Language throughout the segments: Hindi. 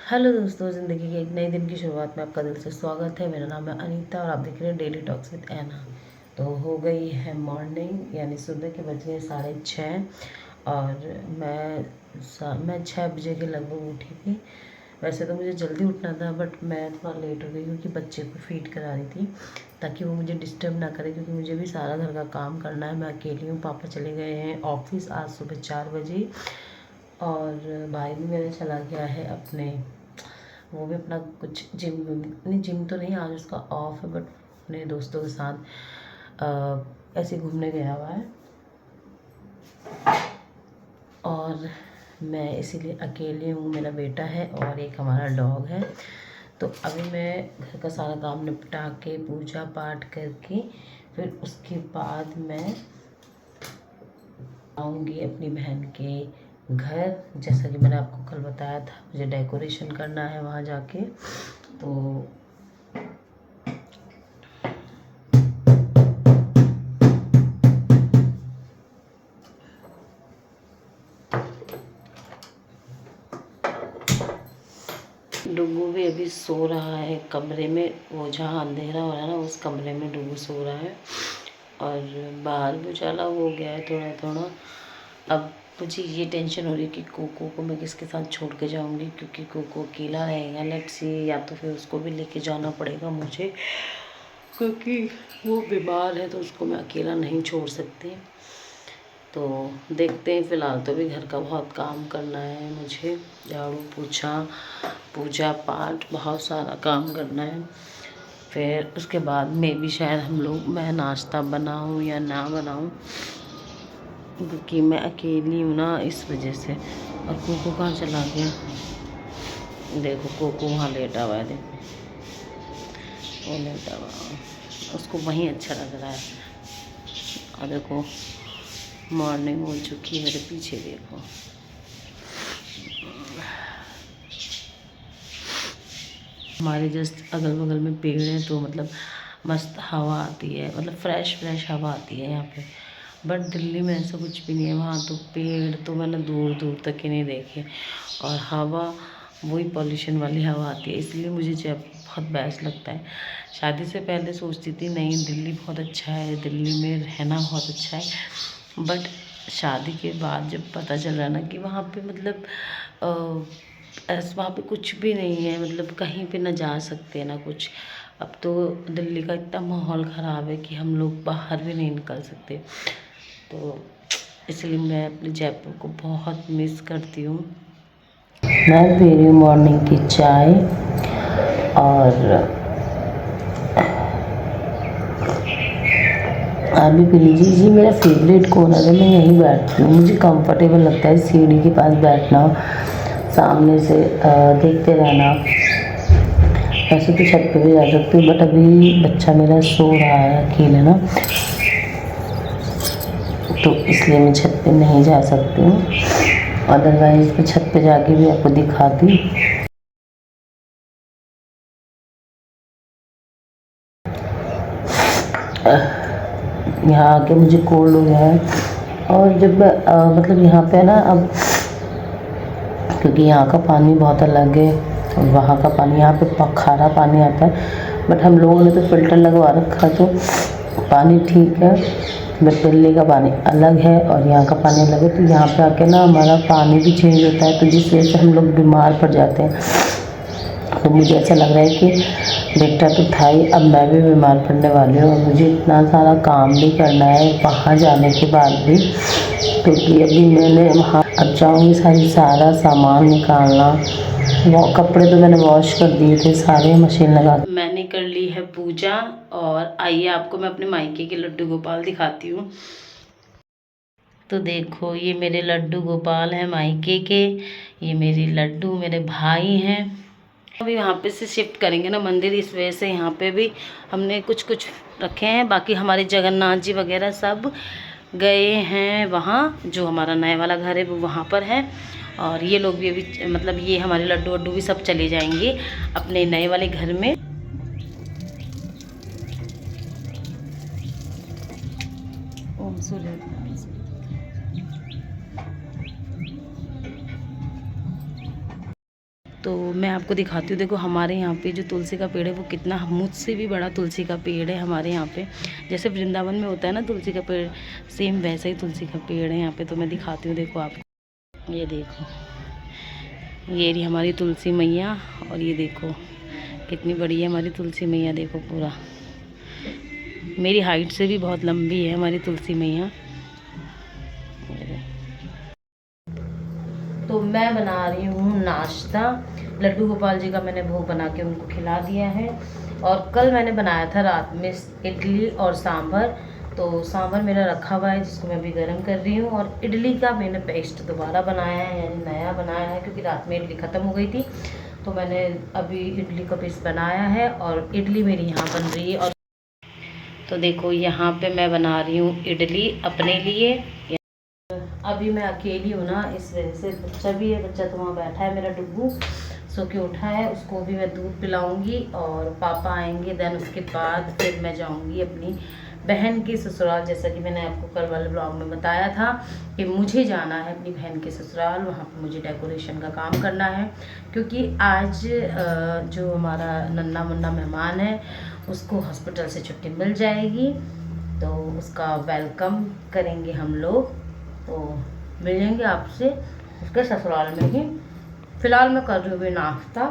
हेलो दोस्तों, ज़िंदगी के एक नए दिन की शुरुआत में आपका दिल से स्वागत है। मेरा नाम है अनीता और आप देख रहे हैं डेली टॉक्स विद ऐना। तो हो गई है मॉर्निंग, यानी सुबह के बजे हैं 6:30 और मैं 6 बजे के लगभग उठी थी। वैसे तो मुझे जल्दी उठना था, बट मैं थोड़ा लेट हो गई क्योंकि बच्चे को फीड करा रही थी ताकि वो मुझे डिस्टर्ब ना करे, क्योंकि मुझे भी सारा घर का काम करना है। मैं अकेली हूँ, पापा चले गए हैं ऑफिस आज सुबह 4 बजे और भाई भी मेरा चला गया है अपने, वो भी अपना कुछ जिम, नहीं जिम तो नहीं, आज उसका ऑफ है, बट अपने दोस्तों के साथ ऐसे घूमने गया हुआ है। और मैं इसीलिए अकेली हूँ, मेरा बेटा है और एक हमारा डॉग है। तो अभी मैं घर का सारा काम निपटा के पूजा पाठ करके फिर उसके बाद मैं आऊँगी अपनी बहन के घर। जैसा कि मैंने आपको कल बताया था, मुझे डेकोरेशन करना है वहाँ जाके। तो डुगू भी अभी सो रहा है कमरे में, वो जहाँ अंधेरा हो रहा है ना उस कमरे में डुगू सो रहा है। और बाहर भी उजाला हो गया है थोड़ा थोड़ा। अब मुझे ये टेंशन हो रही है कि कोको को मैं किसके साथ छोड़ के जाऊंगी, क्योंकि कोको अकेला रहेगा लेट्स सी, या तो फिर उसको भी लेके जाना पड़ेगा मुझे, क्योंकि वो बीमार है तो उसको मैं अकेला नहीं छोड़ सकती। तो देखते हैं, फ़िलहाल तो भी घर का बहुत काम करना है मुझे, झाड़ू पोछा पूजा पाठ बहुत सारा काम करना है। फिर उसके बाद में भी शायद मैं नाश्ता बनाऊं या ना बनाऊं, क्योंकि मैं अकेली हूँ ना इस वजह से। और कोको कहाँ चला गया, देखो कोको वहाँ लेटा हुआ है, देखो वो लेटा हुआ है, उसको वहीं अच्छा लग रहा है। और देखो मॉर्निंग हो चुकी है, मेरे पीछे देखो। हमारे जस्ट अगल बगल में पेड़ है, तो मतलब मस्त हवा आती है, मतलब फ्रेश फ्रेश हवा आती है यहाँ पे। बट दिल्ली में ऐसा कुछ भी नहीं है, वहाँ तो पेड़ तो मैंने दूर दूर तक ही नहीं देखे, और हवा वही पॉल्यूशन वाली हवा आती है। इसलिए मुझे जयपुर बहुत बेस्ट लगता है। शादी से पहले सोचती थी नहीं दिल्ली बहुत अच्छा है, दिल्ली में रहना बहुत अच्छा है, बट शादी के बाद जब पता चल रहा ना कि वहाँ पे मतलब वहाँ पे कुछ भी नहीं है, मतलब कहीं पे ना जा सकते ना कुछ। अब तो दिल्ली का इतना माहौल ख़राब है कि हम लोग बाहर भी नहीं निकल सकते। तो इसलिए मैं अपने जयपुर को बहुत मिस करती हूँ। मैं पी रही हूँ मॉर्निंग की चाय, और आप भी पी लीजिए। ये मेरा फेवरेट कॉर्नर है, मैं यहीं बैठती हूँ, मुझे कंफर्टेबल लगता है सीढ़ी के पास बैठना, सामने से देखते रहना। वैसे तो छत पे भी जा सकती हूँ, बट अभी बच्चा मेरा सो रहा है अकेले ना, तो इसलिए मैं छत पे नहीं जा सकती हूँ। अदरवाइज मैं छत पे जाके भी आपको दिखाती। यहाँ आके मुझे कोल्ड हो गया है। और जब मतलब यहाँ पे ना, अब क्योंकि यहाँ का पानी बहुत अलग है और वहाँ का पानी, यहाँ पे खारा पानी आता है, बट हम लोगों ने तो फ़िल्टर लगवा रखा, तो पानी ठीक है। बट दिल्ली का पानी अलग है और यहाँ का पानी अलग है, तो यहाँ पे आके ना हमारा पानी भी चेंज होता है, तो जिस वजह से हम लोग बीमार पड़ जाते हैं। तो मुझे ऐसा लग रहा है कि बेटा तो था ही, अब मैं भी बीमार पड़ने वाली हूँ, और मुझे इतना सारा काम भी करना है वहाँ जाने के बाद भी, क्योंकि अभी मैंने वहाँ अब जाऊँगी सारा सामान निकालना। वो कपड़े तो मैंने वॉश कर दिए थे सारे, मशीन लगा मैंने कर ली है पूजा। और आइए आपको मैं अपने मायके के लड्डू गोपाल दिखाती हूँ। तो देखो ये मेरे लड्डू गोपाल हैं मायके के, ये मेरी लड्डू मेरे भाई हैं। अभी वहाँ पे से शिफ्ट करेंगे ना मंदिर, इस वजह से यहाँ पे भी हमने कुछ कुछ रखे हैं। बाकी हमारे जगन्नाथ जी वगैरह सब गए हैं वहाँ, जो हमारा नया वाला घर है वो वहाँ पर है। और ये लोग भी अभी मतलब ये हमारे लड्डू वड्डू भी सब चले जाएंगे अपने नए वाले घर में। ओम सूर्य। तो मैं आपको दिखाती हूँ। देखो हमारे यहाँ पे जो तुलसी का पेड़ है वो कितना, मुझसे भी बड़ा तुलसी का पेड़ है हमारे यहाँ पे। जैसे वृंदावन में होता है ना तुलसी का पेड़, सेम वैसा ही तुलसी का पेड़ है यहाँ पे। तो मैं दिखाती हूँ, देखो आपको, ये देखो, ये रही हमारी तुलसी मैया। और ये देखो कितनी बड़ी है हमारी तुलसी मैया, देखो पूरा मेरी हाइट से भी बहुत लंबी है हमारी तुलसी मैया। तो मैं बना रही हूँ नाश्ता। लड्डू गोपाल जी का मैंने भोग बना के उनको खिला दिया है। और कल मैंने बनाया था रात में इडली और सांभर। तो सांभर मेरा रखा हुआ है जिसको मैं अभी गर्म कर रही हूँ। और इडली का मैंने पेस्ट दोबारा बनाया है, यानी नया बनाया है, क्योंकि रात में इडली ख़त्म हो गई थी। तो मैंने अभी इडली का पेस्ट बनाया है और इडली मेरी यहाँ बन रही है। और तो देखो यहाँ पे मैं बना रही हूँ इडली अपने लिए। अभी मैं अकेली हूँ ना, इस वजह से बच्चा भी है, बच्चा तो वहाँ बैठा है मेरा डुग्गू, सो के उठा है, उसको भी मैं दूध पिलाऊंगी। और पापा आएंगे, देन उसके बाद फिर मैं जाऊंगी अपनी बहन के ससुराल। जैसा कि मैंने आपको कल वाले ब्लॉग में बताया था कि मुझे जाना है अपनी बहन के ससुराल, वहाँ पर मुझे डेकोरेशन का काम करना है। क्योंकि आज जो हमारा नन्ना मुन्ना मेहमान है उसको हॉस्पिटल से छुट्टी मिल जाएगी, तो उसका वेलकम करेंगे हम लोग। तो मिलेंगे आपसे उसके ससुराल में ही। फिलहाल मैं कर रही हूँ नाश्ता,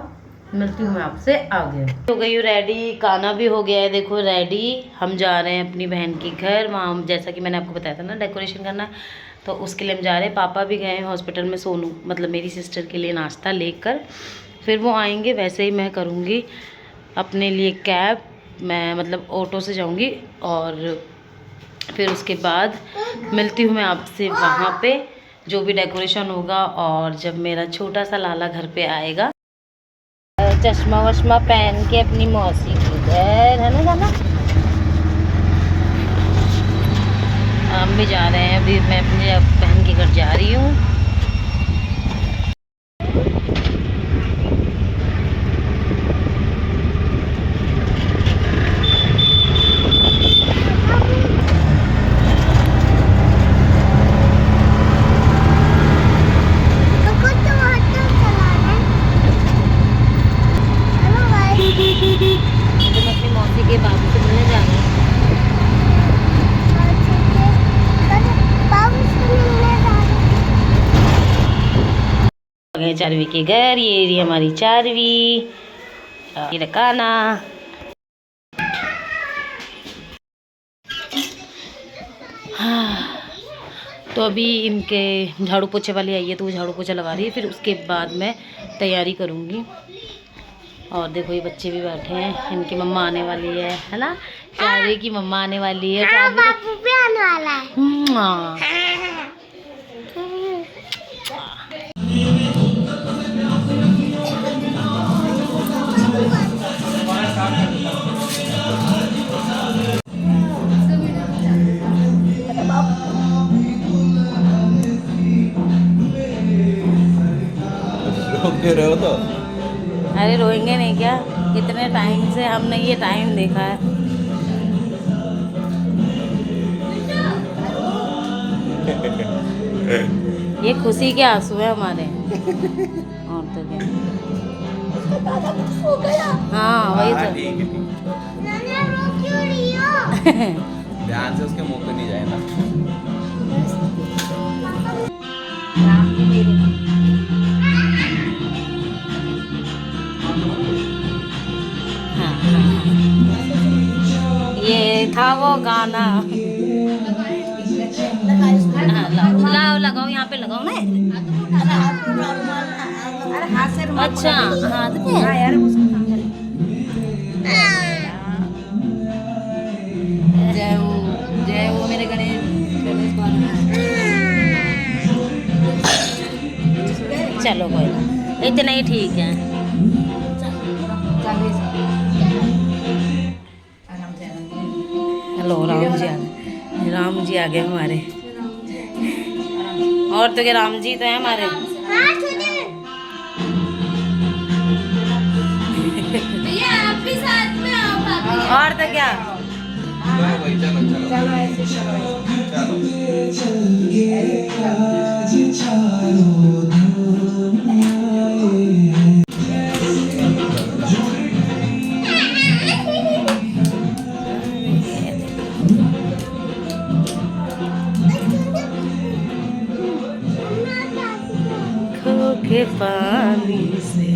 मिलती हूँ मैं आपसे आगे। हो गई हूँ रेडी, खाना भी हो गया है, देखो रेडी। हम जा रहे हैं अपनी बहन के घर, वहाँ जैसा कि मैंने आपको बताया था ना डेकोरेशन करना, तो उसके लिए हम जा रहे हैं। पापा भी गए हैं हॉस्पिटल में, सोनू मतलब मेरी सिस्टर के लिए नाश्ता लेकर, फिर वो आएंगे। वैसे ही मैं करूँगी अपने लिए कैब, मैं मतलब ऑटो से जाऊँगी। और फिर उसके बाद मिलती हूँ मैं आपसे वहाँ पे जो भी डेकोरेशन होगा। और जब मेरा छोटा सा लाला घर पे आएगा, चश्मा वश्मा पहन के अपनी मौसी के घर, है ना जाना। हम भी जा रहे हैं, अभी मैं अपनी बहन के घर जा रही हूँ। चारवी के घर, ये रही हमारी चारवी, ये रकाना। तो अभी इनके झाड़ू पोछे वाली आई है, तो वो झाड़ू पोछा लगा रही है, फिर उसके बाद मैं तैयारी करूँगी। और देखो ये बच्चे भी बैठे हैं, इनकी मम्मा आने वाली है ना, चारवी की मम्मा आने वाली है, बापू भी आने वाला है। रहे हो तो अरे रोएंगे नहीं क्या, कितने टाइम से हमने ये टाइम देखा है। ये खुशी के आंसू है हमारे। और तो क्या, हाँ वही तो। ध्यान से उसके मुंह पे नहीं जाए ना। ये था वो गाना। लगाओ लगाओ, यहाँ पे लगाओ ना। अच्छा हाथ पे जय वो मेरे गणेश चलो कोई ना, इतना ही ठीक है। हेलो राम जी आ गए, राम जी आ गए हमारे। और तो क्या, राम जी तो है हमारे। आप भी साथ में आओ। और तो क्या, के पानी से